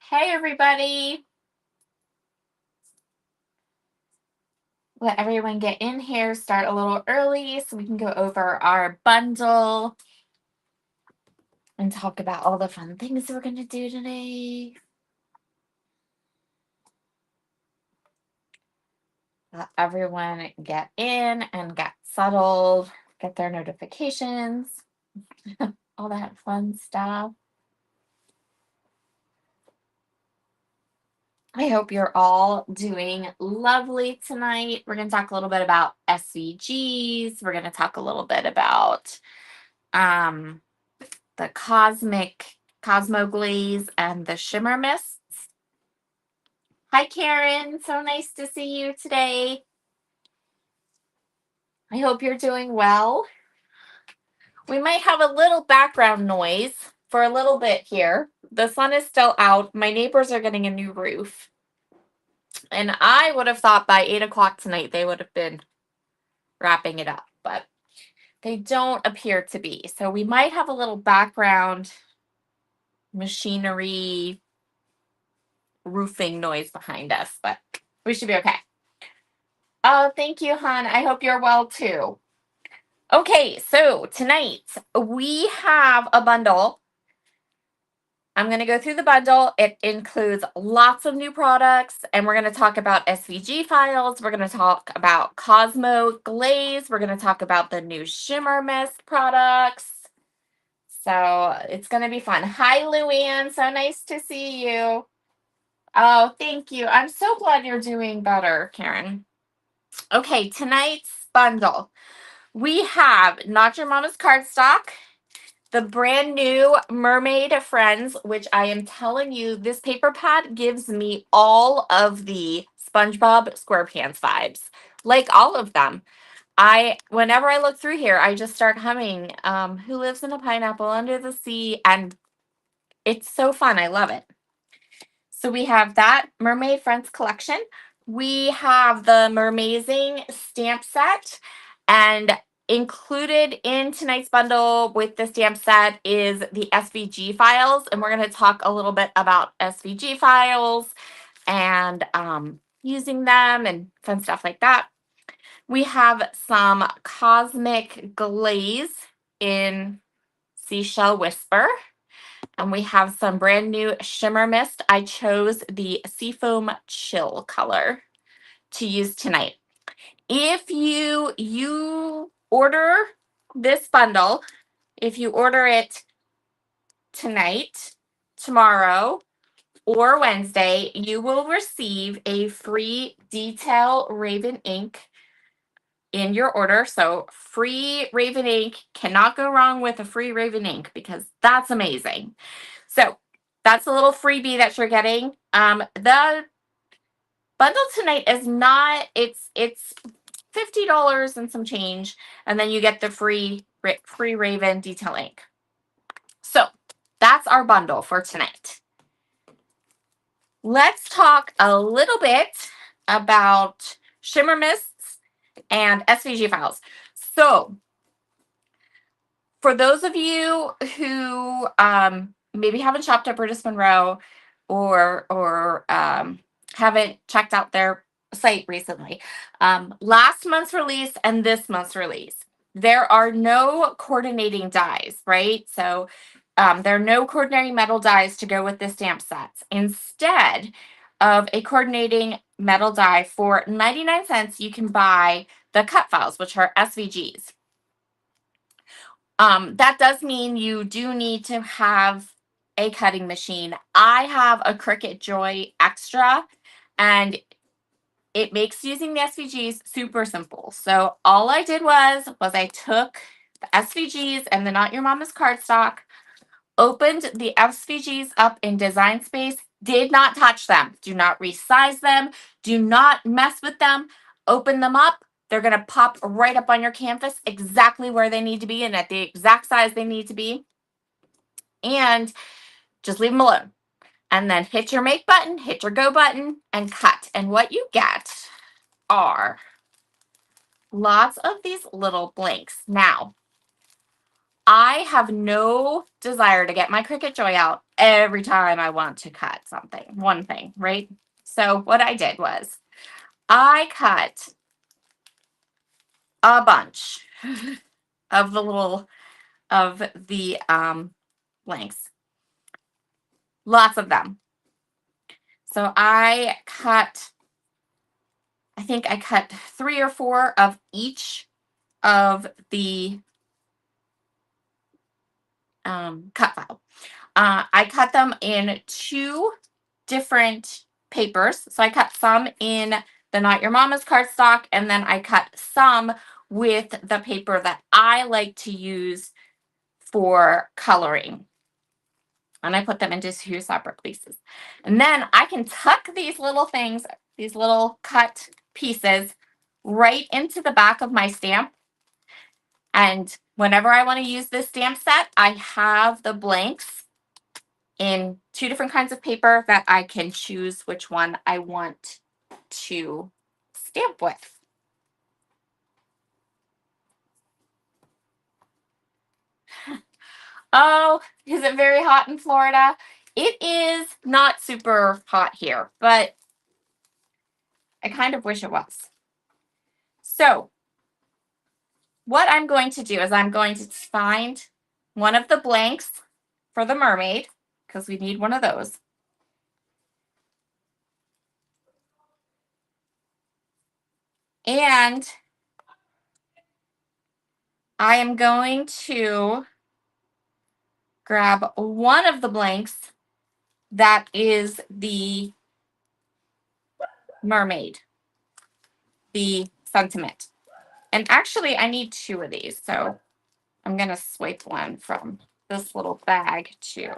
Hey, everybody. Let everyone get in here, start a little early so we can go over our bundle and talk about all the fun things we're going to do today. Let everyone get in and get settled, get their notifications, all that fun stuff. I hope you're all doing lovely tonight. We're going to talk a little bit about SVGs. We're going to talk a little bit about the Cosmo Glaze and the Shimmer Mists. Hi, Karen. So nice to see you today. I hope you're doing well. We might have a little background noise for a little bit here. The sun is still out. My neighbors are getting a new roof. And I would have thought by 8 o'clock tonight they would have been wrapping it up, but they don't appear to be. So we might have a little background machinery roofing noise behind us, but we should be okay. Oh, thank you, hon. I hope you're well too. Okay, so tonight we have a bundle. I'm going to go through the bundle. It includes lots of new products, and we're going to talk about SVG files. We're going to talk about Cosmo Glaze. We're going to talk about the new Shimmer Mist products. So it's going to be fun. Hi, Luann. So nice to see you. Oh, thank you. I'm so glad you're doing better, Karen. Okay, tonight's bundle. We have Not Your Mama's Cardstock, the brand new Mermaid Friends, which I am telling you, this paper pad gives me all of the SpongeBob SquarePants vibes, like all of them. Whenever I look through here, I just start humming Who Lives in a Pineapple Under the Sea, and it's so fun. I love it. So we have that Mermaid Friends collection. We have the Mermazing stamp set, and included in tonight's bundle with the stamp set is the SVG files, and we're going to talk a little bit about SVG files and using them and fun stuff like that. We have some Cosmic Glaze in Seashell Whisper. And we have some brand new Shimmer Mist. I chose the Seafoam Chill color to use tonight. If you order this bundle, if you order it tonight, tomorrow, or Wednesday, you will receive a free Detail Raven ink in your order. So free Raven ink, cannot go wrong with a free Raven ink because that's amazing. So that's a little freebie that you're getting. The bundle tonight is not, it's $50 and some change, and then you get the free Raven detail ink. So that's our bundle for tonight. Let's talk a little bit about Shimmer Mists and SVG files. So for those of you who maybe haven't shopped at British Monroe or haven't checked out their site recently, last month's release and this month's release, there are no coordinating dies, right? So there are no coordinating metal dies to go with the stamp sets. Instead of a coordinating metal die for 99 cents, you can buy the cut files, which are SVGs. That does mean you do need to have a cutting machine. I have a Cricut Joy Extra, and it makes using the SVGs super simple. So all I did was I took the SVGs and the Not Your Mama's cardstock, opened the SVGs up in Design Space, did not touch them. Do not resize them. Do not mess with them. Open them up. They're going to pop right up on your canvas exactly where they need to be and at the exact size they need to be. And just leave them alone. And then hit your make button, hit your go button, and cut. And what you get are lots of these little blanks. Now, I have no desire to get my Cricut Joy out every time I want to cut something, one thing, right? So what I did was I cut a bunch of the blanks. Lots of them. So I think I cut 3 or 4 of each of the cut file. I cut them in 2 different papers. So I cut some in the Not Your Mama's cardstock, and then I cut some with the paper that I like to use for coloring. And I put them into 2 separate places. And then I can tuck these little things, these little cut pieces, right into the back of my stamp. And whenever I want to use this stamp set, I have the blanks in 2 different kinds of paper that I can choose which one I want to stamp with. Oh, is it very hot in Florida? It is not super hot here, but I kind of wish it was. So what I'm going to do is I'm going to find one of the blanks for the mermaid, because we need one of those. And I am going to grab one of the blanks that is the mermaid, the sentiment. And actually, I need 2 of these, so I'm going to swipe one from this little bag too.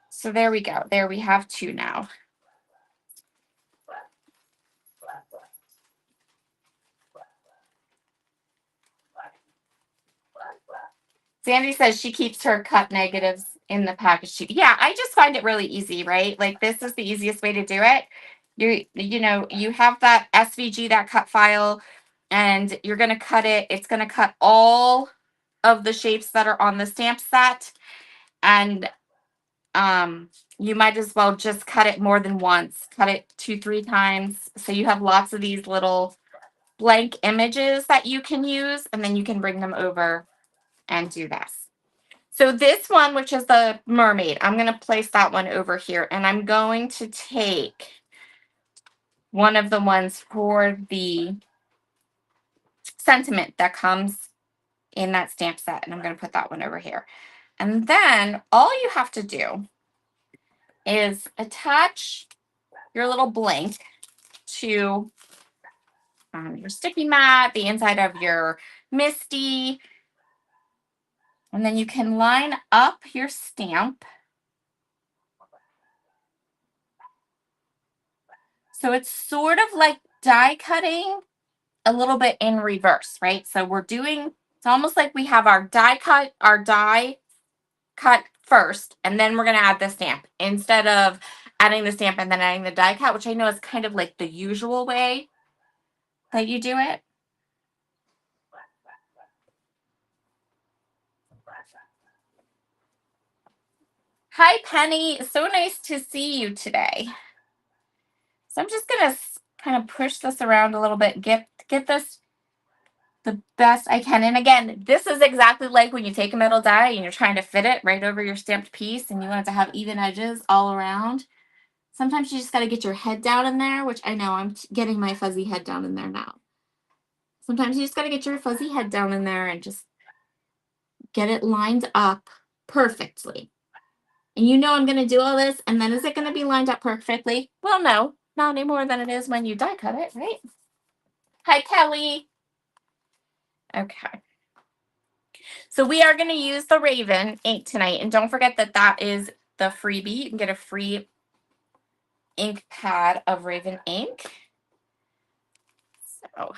So there we go. There we have 2 now. Sandy says she keeps her cut negatives in the package too. Yeah, I just find it really easy, right? Like, this is the easiest way to do it. You have that SVG, that cut file, and you're going to cut it. It's going to cut all of the shapes that are on the stamp set. And you might as well just cut it more than once. Cut it 2-3 times. So you have lots of these little blank images that you can use, and then you can bring them over and do this. So this one, which is the mermaid, I'm going to place that one over here, and I'm going to take one of the ones for the sentiment that comes in that stamp set, and I'm going to put that one over here. And then all you have to do is attach your little blank to your sticky mat, the inside of your Misty, and then you can line up your stamp. So it's sort of like die cutting a little bit in reverse, right? So it's almost like we have our die cut first, and then we're going to add the stamp instead of adding the stamp and then adding the die cut, which I know is kind of like the usual way that you do it. Hi, Penny. So nice to see you today. So I'm just going to kind of push this around a little bit, get this the best I can. And again, this is exactly like when you take a metal die and you're trying to fit it right over your stamped piece and you want it to have even edges all around. Sometimes you just got to get your head down in there, which I know I'm getting my fuzzy head down in there now. Sometimes you just got to get your fuzzy head down in there and just get it lined up perfectly. And you know I'm going to do all this, and then is it going to be lined up perfectly? Well, no, not any more than it is when you die cut it, right? Hi, Kelly. Okay. So we are going to use the Raven ink tonight. And don't forget that that is the freebie. You can get a free ink pad of Raven ink. So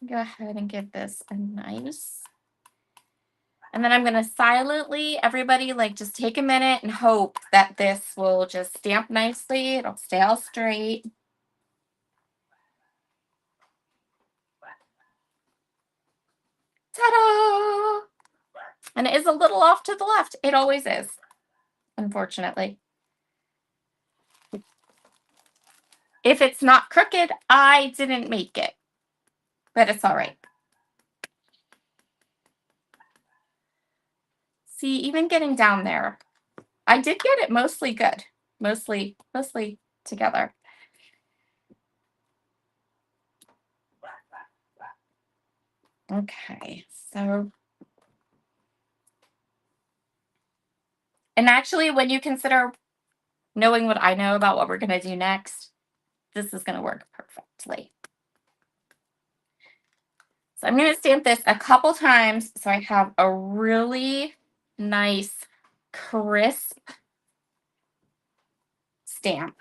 go ahead and give this a nice. And then I'm going to silently, everybody, like, just take a minute and hope that this will just stamp nicely. It'll stay all straight. And it is a little off to the left. It always is, unfortunately. If it's not crooked, I didn't make it, but it's all right. See, even getting down there, I did get it mostly good, mostly together. Okay, so, and actually, when you consider knowing what I know about what we're going to do next, this is going to work perfectly. So I'm going to stamp this a couple times so I have a really nice, crisp stamp.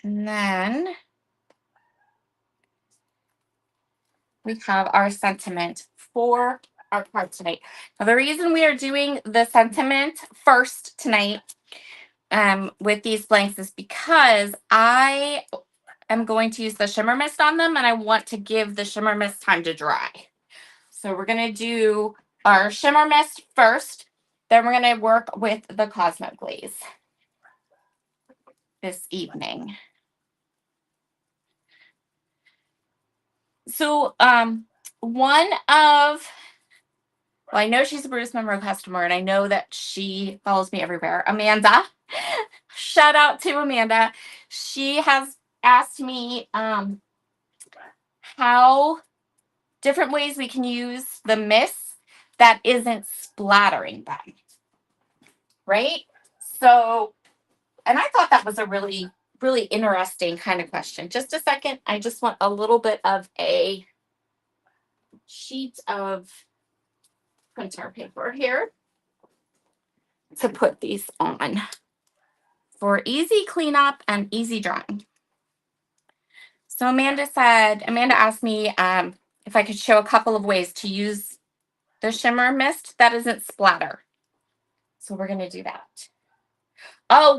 And then we have our sentiment for our card tonight. Now, the reason we are doing the sentiment first tonight with these blanks is because I am going to use the shimmer mist on them, and I want to give the shimmer mist time to dry. So we're going to do our shimmer mist first, then we're going to work with the Cosmo Glaze this evening. So I know she's a Bruce Monroe customer, and I know that she follows me everywhere. Amanda, shout out to Amanda. She has asked me how different ways we can use the mist that isn't splattering them, right? So, and I thought that was a really, really interesting kind of question. Just a second. I just want a little bit of a sheet of printer paper here to put these on for easy cleanup and easy drying. So Amanda asked me if I could show a couple of ways to use the shimmer mist that isn't splatter. So we're going to do that. Oh,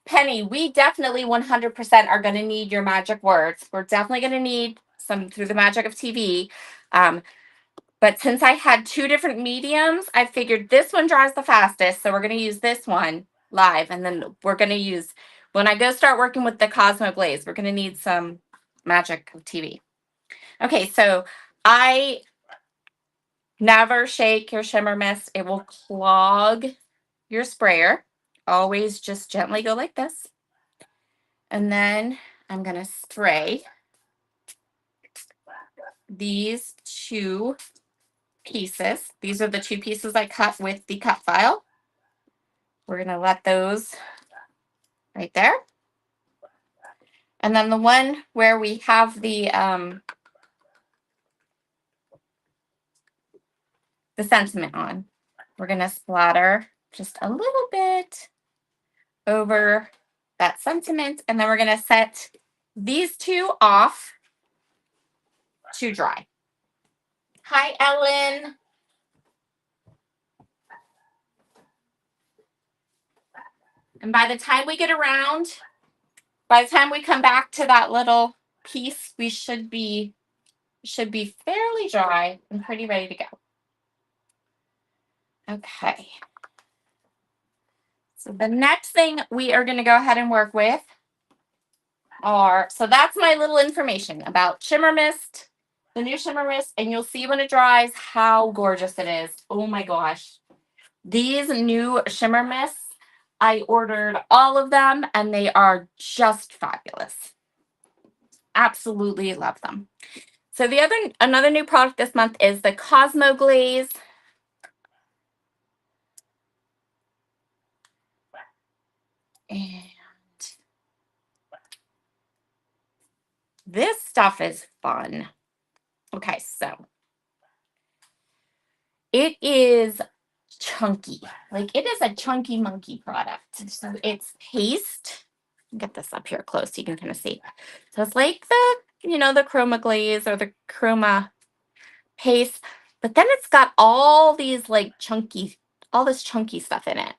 Penny, we definitely 100% are going to need your magic words. We're definitely going to need some through the magic of TV. But since I had two different mediums, I figured this one dries the fastest. So we're going to use this one live. And then we're going to use, when I go start working with the Cosmo Glaze, we're going to need some magic of TV. Okay, so I never shake your shimmer mist. It will clog your sprayer. Always just gently go like this. And then I'm going to spray these two pieces. These are the two pieces I cut with the cut file. We're going to let those right there. And then the one where we have the sentiment on, we're going to splatter just a little bit over that sentiment. And then we're going to set these two off to dry. Hi, Ellen. And by the time we come back to that little piece, we should be fairly dry and pretty ready to go. Okay. So the next thing we are going to go ahead and work with so that's my little information about shimmer mist, the new shimmer mist, and you'll see when it dries how gorgeous it is. Oh my gosh. These new shimmer mists, I ordered all of them and they are just fabulous. Absolutely love them. So another new product this month is the Cosmo Glaze. And this stuff is fun. Okay, so it is chunky. Like it is a chunky monkey product. So it's paste. Get this up here close so you can kind of see. So it's like the chroma glaze or the chroma paste, but then it's got all these all this chunky stuff in it.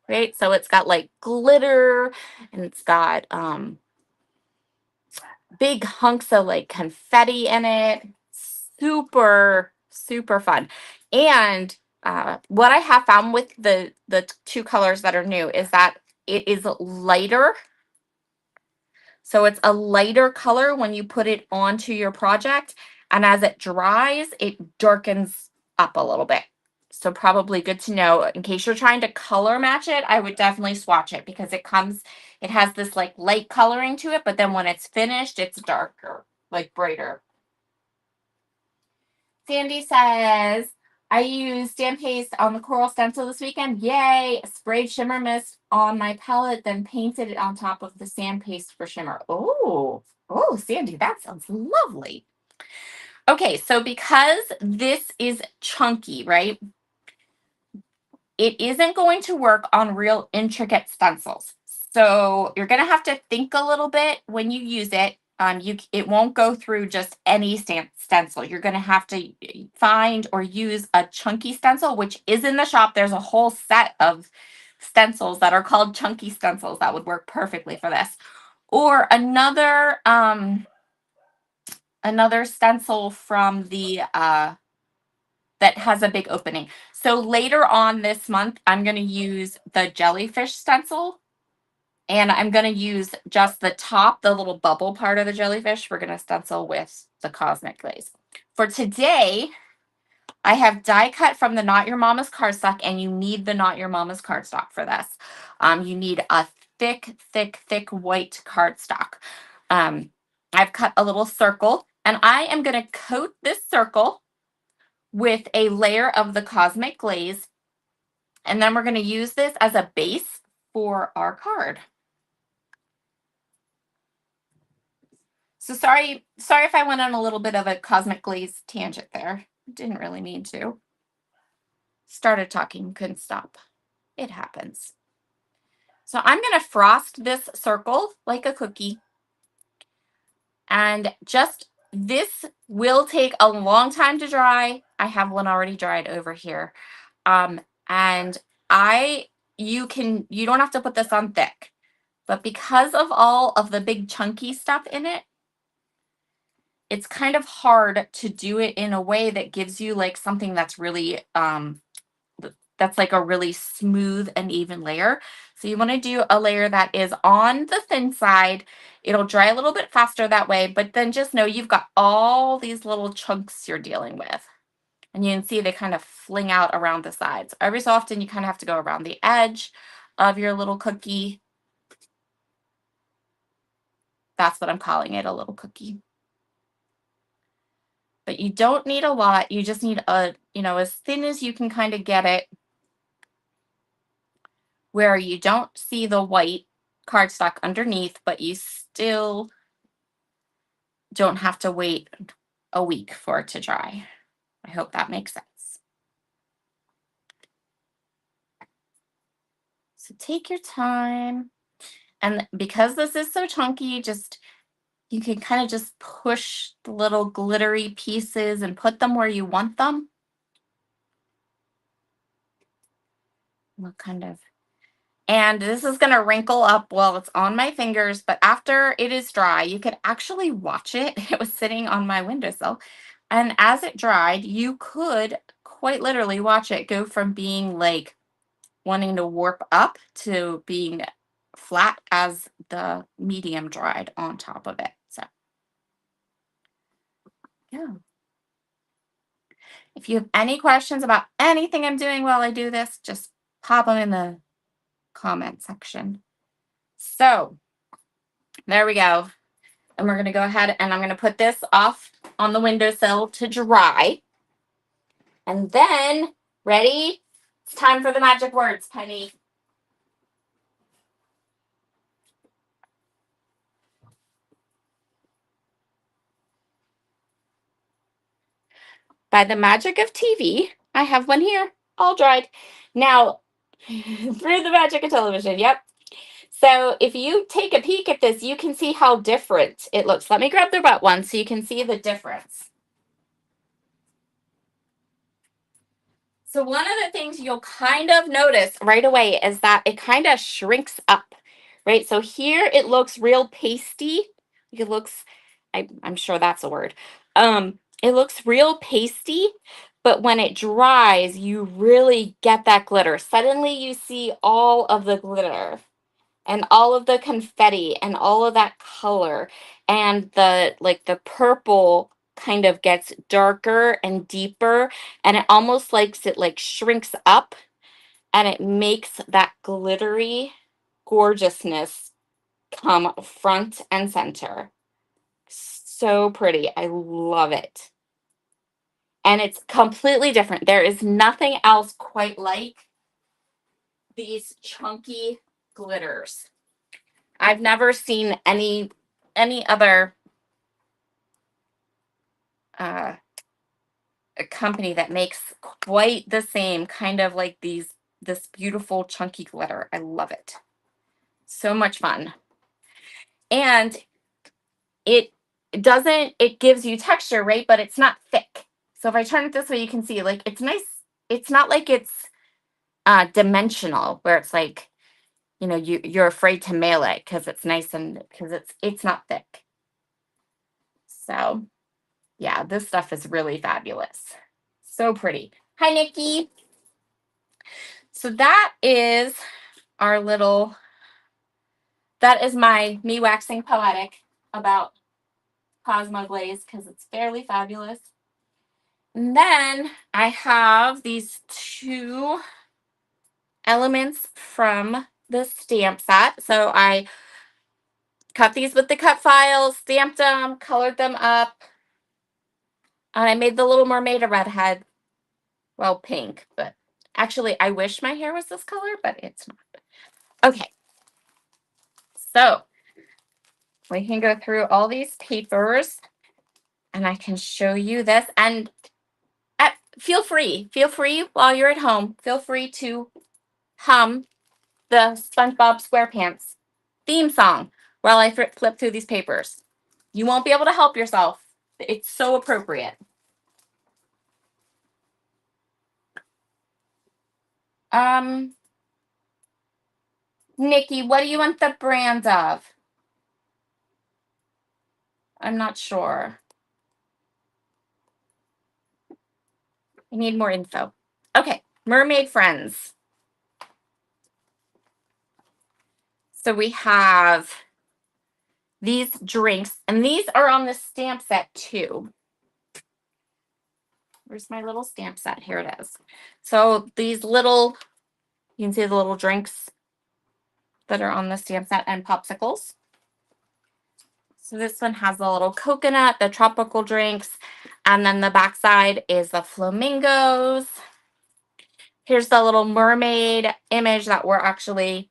Right? So it's got like glitter and it's got big hunks of like confetti in it. super, super fun. And what I have found with the two colors that are new is that it is lighter. So it's a lighter color when you put it onto your project. And as it dries, it darkens up a little bit. So probably good to know in case you're trying to color match it. I would definitely swatch it because it has this like light coloring to it, but then when it's finished, it's darker, like brighter. Sandy says, I used stamp paste on the coral stencil this weekend. Yay! Sprayed shimmer mist on my palette, then painted it on top of the sand paste for shimmer. Oh, Sandy, that sounds lovely. Okay, so because this is chunky, right? It isn't going to work on real intricate stencils. So you're going to have to think a little bit when you use it. It won't go through just any stencil. You're going to have to find or use a chunky stencil, which is in the shop. There's a whole set of stencils that are called chunky stencils that would work perfectly for this. Or another stencil from the that has a big opening. So later on this month, I'm going to use the jellyfish stencil. And I'm going to use just the top, the little bubble part of the jellyfish. We're going to stencil with the Cosmic Glaze. For today, I have die cut from the Not Your Mama's cardstock, and you need the Not Your Mama's cardstock for this. You need a thick, thick, thick white cardstock. I've cut a little circle, and I am going to coat this circle with a layer of the Cosmic Glaze, and then we're going to use this as a base for our card. So sorry if I went on a little bit of a Cosmic Glaze tangent there. Didn't really mean to. Started talking, couldn't stop. It happens. So I'm going to frost this circle like a cookie. And this will take a long time to dry. I have one already dried over here. And you don't have to put this on thick. But because of all of the big chunky stuff in it, it's kind of hard to do it in a way that gives you like something that's really that's like a really smooth and even layer. So you want to do a layer that is on the thin side. It'll dry a little bit faster that way, but then just know you've got all these little chunks you're dealing with. And you can see they kind of fling out around the sides. Every so often you kind of have to go around the edge of your little cookie. That's what I'm calling it, a little cookie. But you don't need a lot. You just need as thin as you can kind of get it where you don't see the white cardstock underneath, but you still don't have to wait a week for it to dry. I hope that makes sense. So take your time. And because this is so chunky, you can kind of just push the little glittery pieces and put them where you want them. And this is going to wrinkle up while it's on my fingers, but after it is dry, you could actually watch it. It was sitting on my windowsill. And as it dried, you could quite literally watch it go from being like wanting to warp up to being flat as the medium dried on top of it. So, yeah. If you have any questions about anything I'm doing while I do this, just pop them in the comment section. So, there we go. And we're going to go ahead and I'm going to put this off on the windowsill to dry. And then, ready? It's time for the magic words, Penny. By the magic of TV, I have one here, all dried. Now, through the magic of television, yep. So if you take a peek at this, you can see how different it looks. Let me grab the wet one so you can see the difference. So one of the things you'll kind of notice right away is that it kind of shrinks up, right? So here it looks real pasty. It looks, I'm sure that's a word. it looks real pasty, but when it dries, you really get that glitter. Suddenly you see all of the glitter and all of the confetti and all of that color, and the purple kind of gets darker and deeper, and it almost like it like shrinks up, and it makes that glittery gorgeousness come front and center. So pretty. I love it. And it's completely different. There is nothing else quite like these chunky glitters. I've never seen any other uh, a company that makes quite the same kind of like this beautiful chunky glitter. I love it. So much fun. And it it gives you texture, right? But it's not thick. So if I turn it this way, you can see like it's nice. It's not like it's dimensional where it's like, you're afraid to mail it because it's nice and because it's not thick. So yeah, this stuff is really fabulous. So pretty. Hi, Nikki. So our little, that is me waxing poetic about Cosmo Glaze because it's fairly fabulous. And then I have these two elements from the stamp set. So I cut these with the cut files, stamped them, colored them up. And I made the Little Mermaid a redhead. Well, pink, but actually I wish my hair was this color, but it's not. Okay. So we can go through all these papers and I can show you this. And feel free while you're at home, feel free to hum the SpongeBob SquarePants theme song while I flip through these papers. You won't be able to help yourself. It's so appropriate. Nikki, what do you want the brand of? I'm not sure. I need more info. Okay, Mermaid Friends. So we have these drinks, and these are on the stamp set too. Where's my little stamp set? Here it is. So these little, you can see the little drinks that are on the stamp set and popsicles. So this one has the little coconut, the tropical drinks, and then the backside is the flamingos. Here's the little mermaid image that we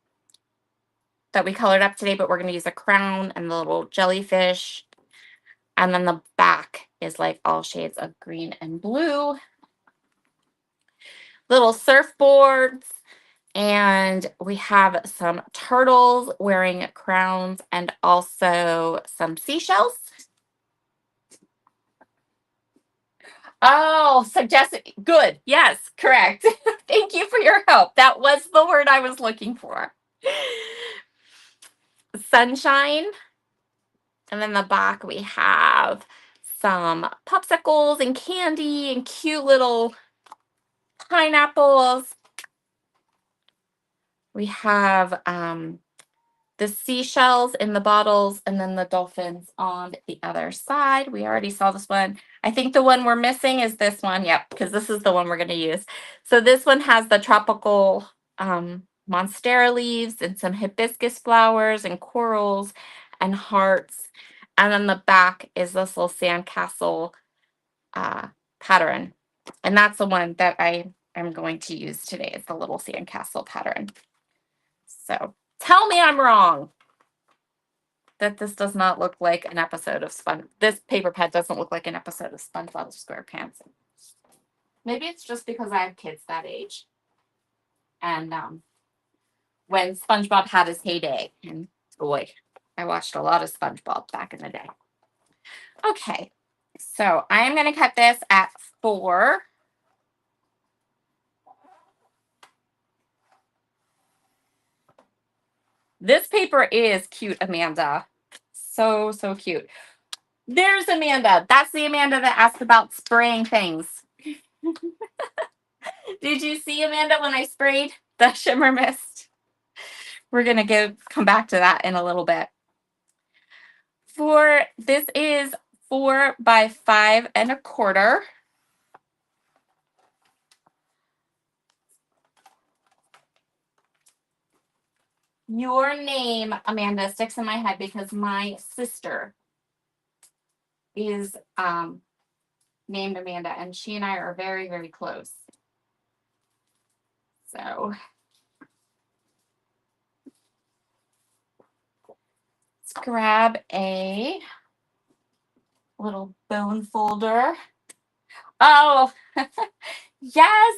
colored up today, but we're going to use a crown and the little jellyfish. And then the back is like all shades of green and blue. Little surfboards. And we have some turtles wearing crowns and also some seashells. Oh, suggested. Good. Yes, correct. Thank you for your help. That was the word I was looking for. Sunshine. And then the back, we have some popsicles and candy and cute little pineapples. We have the seashells in the bottles and then the dolphins on the other side. We already saw this one. I think the one we're missing is this one. Yep, because this is the one we're going to use. So this one has the tropical monstera leaves and some hibiscus flowers and corals and hearts. And then the back is this little sandcastle pattern. And that's the one that I am going to use today. It's the little sandcastle pattern. So tell me I'm wrong that this does not look like an episode of this paper pad doesn't look like an episode of SpongeBob SquarePants. Maybe it's just because I have kids that age. And when SpongeBob had his heyday, and boy, I watched a lot of SpongeBob back in the day. Okay, so I am going to cut this at 4. This paper is cute, Amanda. So, so cute. There's Amanda. That's the Amanda that asked about spraying things. Did you see, Amanda, when I sprayed the shimmer mist? We're going to come back to that in a little bit. This is 4 by 5.25. Your name, Amanda, sticks in my head because my sister is named Amanda, and she and I are very, very close. So let's grab a little bone folder. Oh, yes,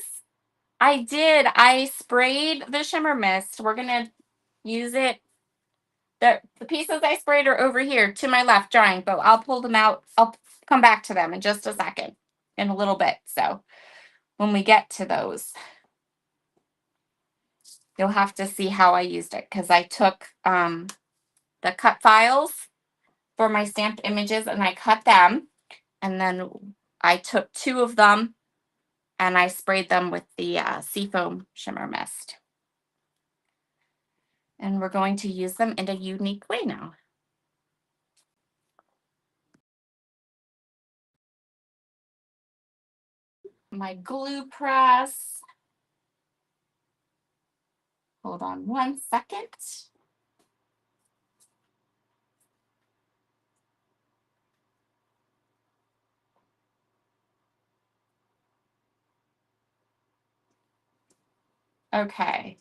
I did. I sprayed the shimmer mist. We're going to use it. The pieces I sprayed are over here to my left drying, but I'll pull them out. I'll come back to them in just a second, in a little bit. So when we get to those, you'll have to see how I used it, because I took the cut files for my stamped images and I cut them, and then I took 2 of them and I sprayed them with the seafoam shimmer mist. And we're going to use them in a unique way now. My glue press. Hold on 1 second. Okay.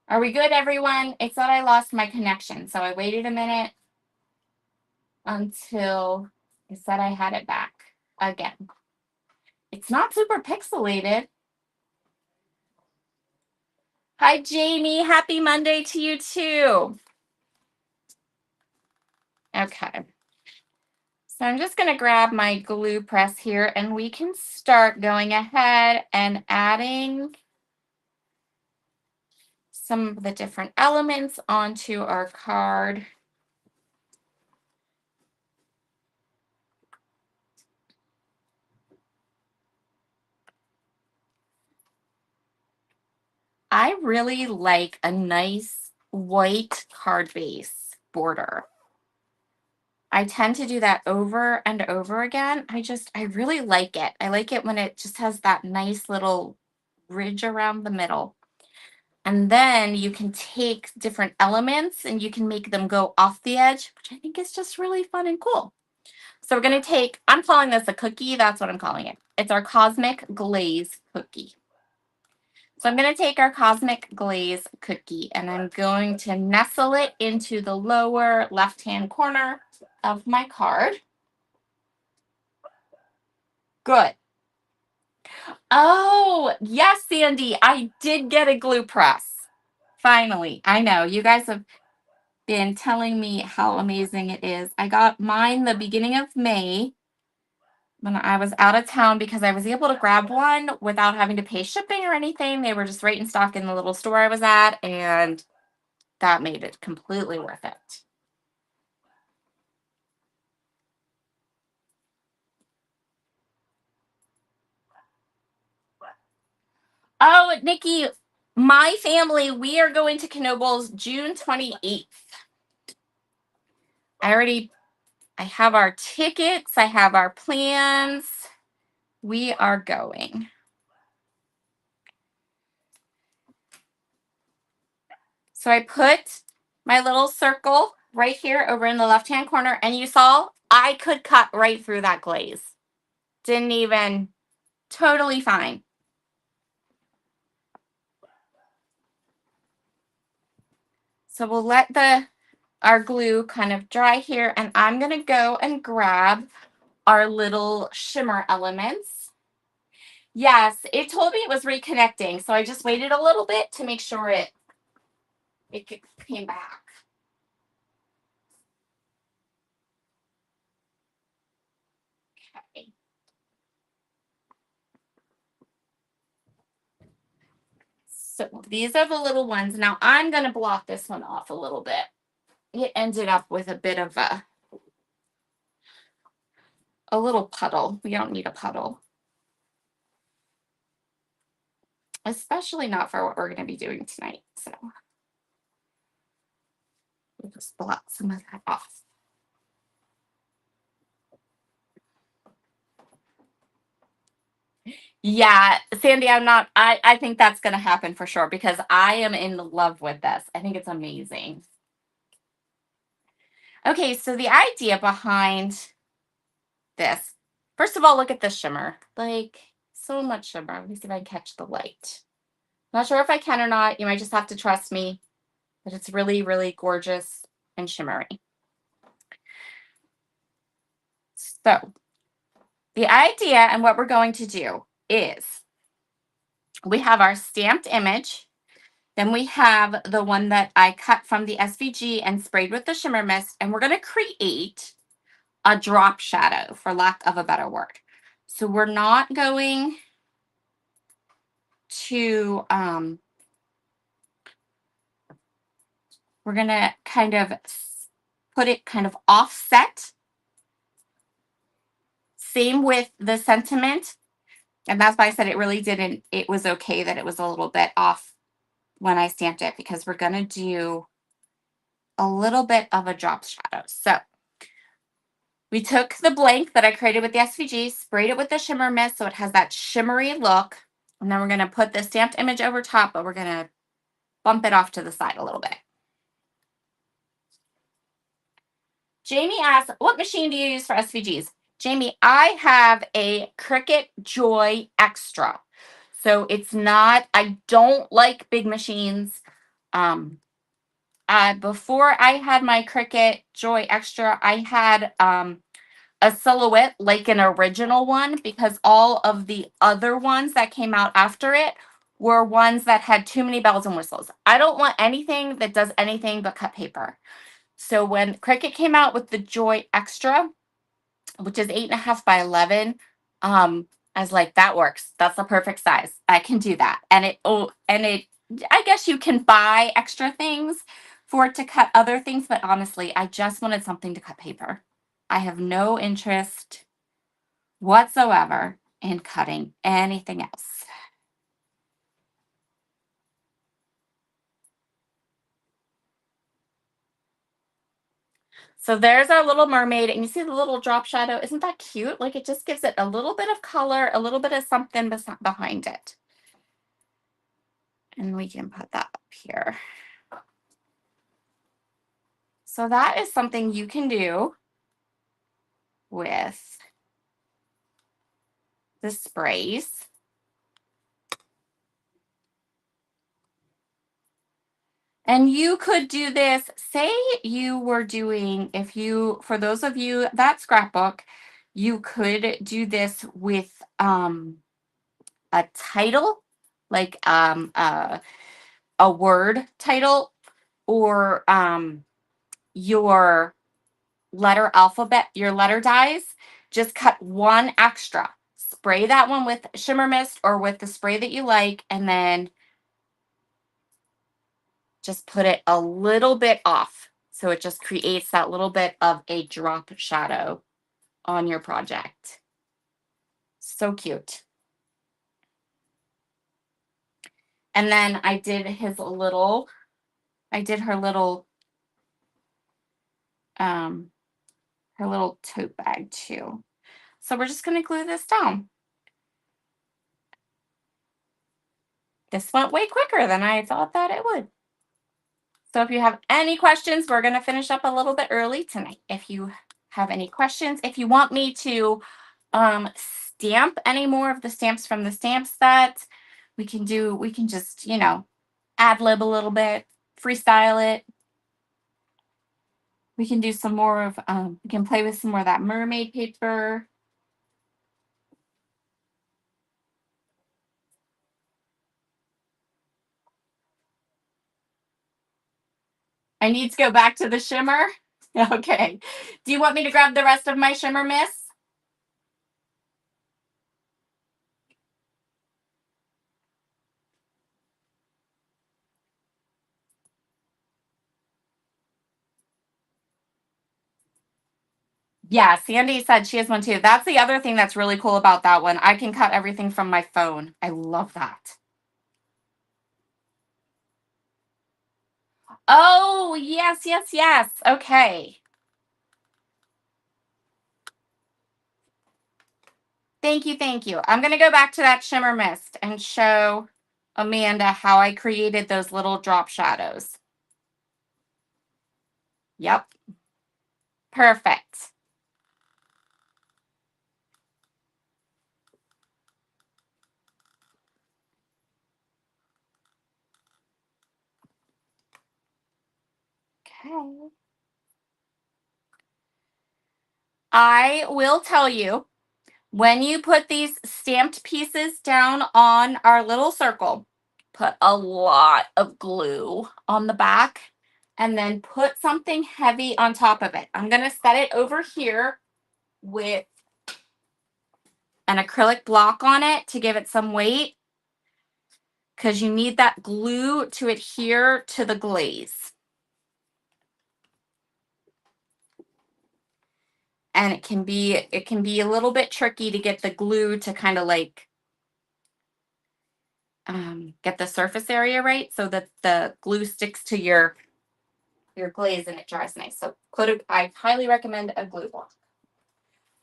Are we good, everyone? It said I lost my connection, so I waited a minute until it said I had it back again. It's not super pixelated. Hi, Jamie. Happy Monday to you, too. Okay. So I'm just going to grab my glue press here, and we can start going ahead and adding some of the different elements onto our card. I really like a nice white card base border. I tend to do that over and over again. I really like it. I like it when it just has that nice little ridge around the middle. And then you can take different elements and you can make them go off the edge, which I think is just really fun and cool. So we're going to take, I'm calling this a cookie. That's what I'm calling it. It's our Cosmic Glaze cookie. So I'm going to take our Cosmic Glaze cookie and I'm going to nestle it into the lower left-hand corner of my card. Good. Oh, yes, Sandy, I did get a glue press. Finally. I know you guys have been telling me how amazing it is. I got mine the beginning of May when I was out of town because I was able to grab one without having to pay shipping or anything. They were just right in stock in the little store I was at, and that made it completely worth it. Oh, Nikki, my family, we are going to Knoebels June 28th. I have our tickets. I have our plans. We are going. So I put my little circle right here over in the left-hand corner, and you saw I could cut right through that glaze. Didn't even, totally fine. So we'll let our glue kind of dry here, and I'm going to go and grab our little shimmer elements. Yes, it told me it was reconnecting, so I just waited a little bit to make sure it came back. Okay. So these are the little ones. Now I'm going to block this one off a little bit. It ended up with a bit of a a little puddle. We don't need a puddle, especially not for what we're going to be doing tonight. So we'll just blot some of that off. Yeah, Sandy, I think that's going to happen for sure because I am in love with this. I think it's amazing. Okay, so the idea behind this, first of all, look at the shimmer. Like, so much shimmer. Let me see if I can catch the light. Not sure if I can or not. You might just have to trust me, but it's really, really gorgeous and shimmery. So the idea and what we're going to do is we have our stamped image. Then we have the one that I cut from the SVG and sprayed with the shimmer mist. And we're going to create a drop shadow, for lack of a better word. So we're not going to, we're going to kind of put it kind of offset. Same with the sentiment. And that's why I said it really didn't, it was okay that it was a little bit off when I stamped it because we're going to do a little bit of a drop shadow. So we took the blank that I created with the SVG, sprayed it with the shimmer mist so it has that shimmery look. And then we're going to put the stamped image over top, but we're going to bump it off to the side a little bit. Jamie asks, what machine do you use for SVGs? Jamie, I have a Cricut Joy Extra. So it's not, I don't like big machines. Before I had my Cricut Joy Extra, I had a Silhouette, like an original one, because all of the other ones that came out after it were ones that had too many bells and whistles. I don't want anything that does anything but cut paper. So when Cricut came out with the Joy Extra, which is 8.5 by 11, I was like, that works. That's the perfect size. I can do that. And I guess you can buy extra things for it to cut other things, but honestly, I just wanted something to cut paper. I have no interest whatsoever in cutting anything else. So there's our little mermaid, and you see the little drop shadow. Isn't that cute? Like, it just gives it a little bit of color, a little bit of something behind it. And we can put that up here. So that is something you can do with the sprays. And you could do this, say you were doing, for those of you that scrapbook, you could do this with a title, like a word title, or your letter alphabet, your letter dies. Just cut one extra. Spray that one with shimmer mist or with the spray that you like, and then just put it a little bit off. So it just creates that little bit of a drop shadow on your project. So cute. And then I did her little her little tote bag too. So we're just going to glue this down. This went way quicker than I thought that it would. So if you have any questions, we're going to finish up a little bit early tonight. If you have any questions, if you want me to stamp any more of the stamps from the stamp set, we can just, ad lib a little bit, freestyle it. We can do some more of, we can play with some more of that mermaid paper. I need to go back to the shimmer. Okay. Do you want me to grab the rest of my shimmer mist? Yeah, Sandy said she has one too. That's the other thing that's really cool about that one. I can cut everything from my phone. I love that. Oh, yes, yes, yes. Okay. Thank you, thank you. I'm going to go back to that shimmer mist and show Amanda how I created those little drop shadows. Yep. Perfect. Okay. I will tell you, when you put these stamped pieces down on our little circle, put a lot of glue on the back and then put something heavy on top of it. I'm going to set it over here with an acrylic block on it to give it some weight because you need that glue to adhere to the glaze. And it can be a little bit tricky to get the glue to kind of like get the surface area right so that the glue sticks to your glaze and it dries nice. So I highly recommend a glue block.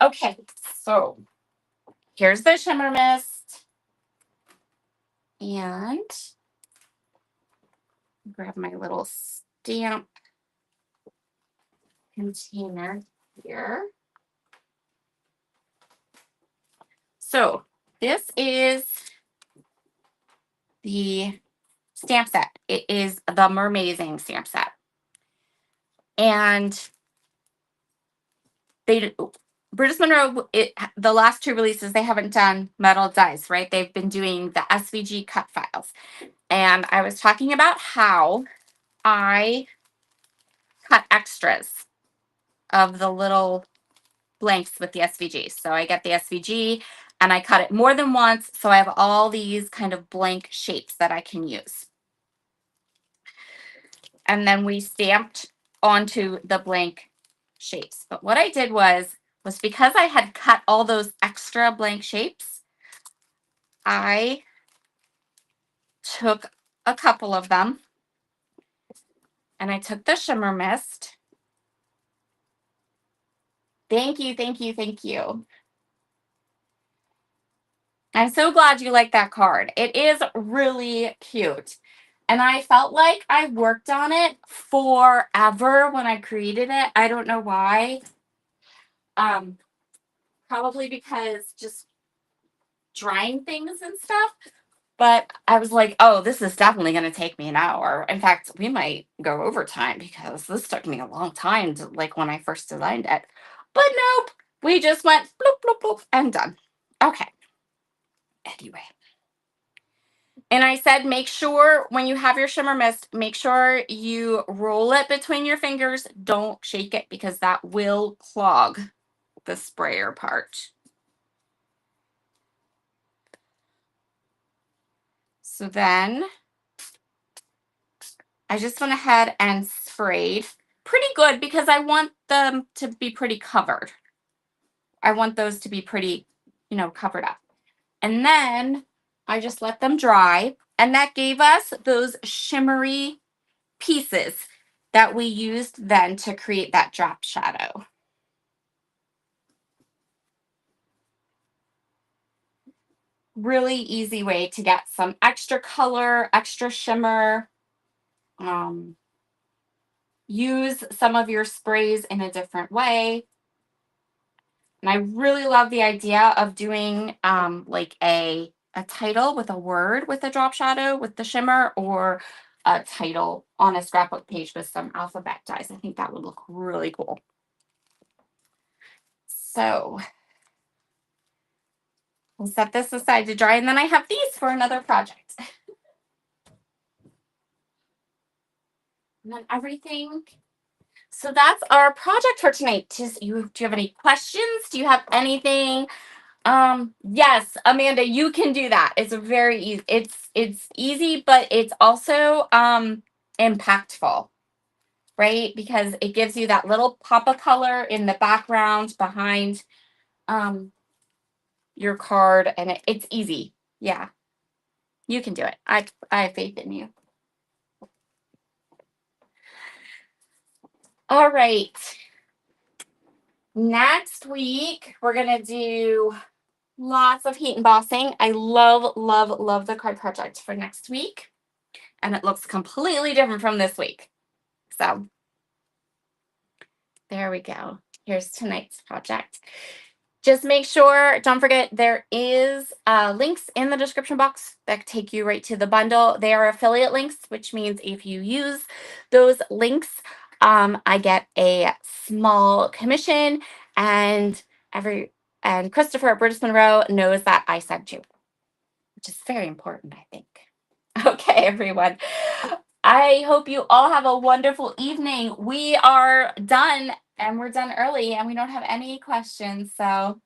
Okay, so here's the shimmer mist. And grab my little stamp container here. So this is the stamp set. It is the Mermazing stamp set. And British Monroe, the last two releases, they haven't done metal dies, right? They've been doing the SVG cut files. And I was talking about how I cut extras of the little blanks with the SVG. So I get the SVG and I cut it more than once. So I have all these kind of blank shapes that I can use. And then we stamped onto the blank shapes. But what I did was because I had cut all those extra blank shapes, I took a couple of them and I took the shimmer mist. Thank you, thank you, thank you. I'm so glad you like that card. It is really cute. And I felt like I worked on it forever when I created it. I don't know why. Probably because just drying things and stuff. But I was like, oh, this is definitely going to take me an hour. In fact, we might go overtime because this took me a long time to like when I first designed it. But nope, we just went bloop, bloop, bloop, and done. Okay. Anyway. And I said, make sure when you have your shimmer mist, make sure you roll it between your fingers. Don't shake it because that will clog the sprayer part. So then I just went ahead and sprayed pretty good because I want them to be pretty covered. I want those to be pretty, covered up. And then I just let them dry. And that gave us those shimmery pieces that we used then to create that drop shadow. Really easy way to get some extra color, extra shimmer. Use some of your sprays in a different way. And I really love the idea of doing like a title with a word with a drop shadow with the shimmer, or a title on a scrapbook page with some alphabet dies. I think that would look really cool. So we'll set this aside to dry, and then I have these for another project. And then everything. So that's our project for tonight. Do you have any questions? Do you have anything? Yes, Amanda, you can do that. It's a very easy. It's easy, but it's also impactful. right? Because it gives you that little pop of color in the background behind your card, and it's easy. Yeah, you can do it. I have faith in you. All right. Next week, we're going to do lots of heat embossing. I love, love, love the card project for next week. And it looks completely different from this week. So there we go. Here's tonight's project. Just make sure, don't forget, there is links in the description box that take you right to the bundle. They are affiliate links, which means if you use those links, I get a small commission, and Christopher at British Monroe knows that I sent you, which is very important, I think. Okay, everyone. I hope you all have a wonderful evening. We are done, and we're done early, and we don't have any questions. So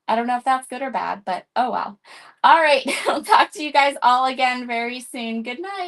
I don't know if that's good or bad, but oh well. All right. I'll talk to you guys all again very soon. Good night.